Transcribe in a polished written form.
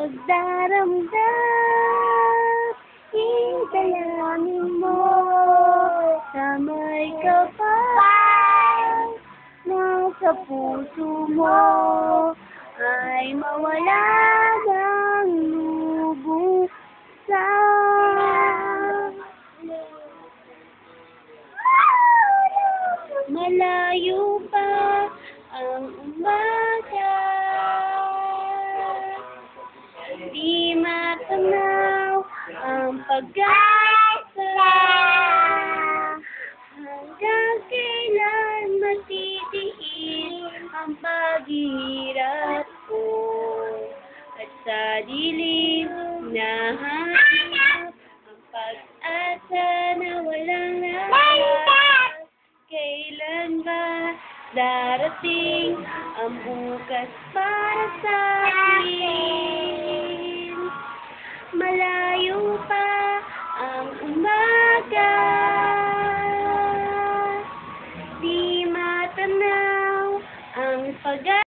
magdaramdam, dalangin mo sa may kapal nasa puso mo ay mawala ng lubos sa malayo pa ang umaga. Di matanaw ang pag-asa. Hanggang kailan matitiis ang paghihirap ko. At sa dilim na hanap ang pag-asa na walang lakas. Kailan ba darating ang bukas para sa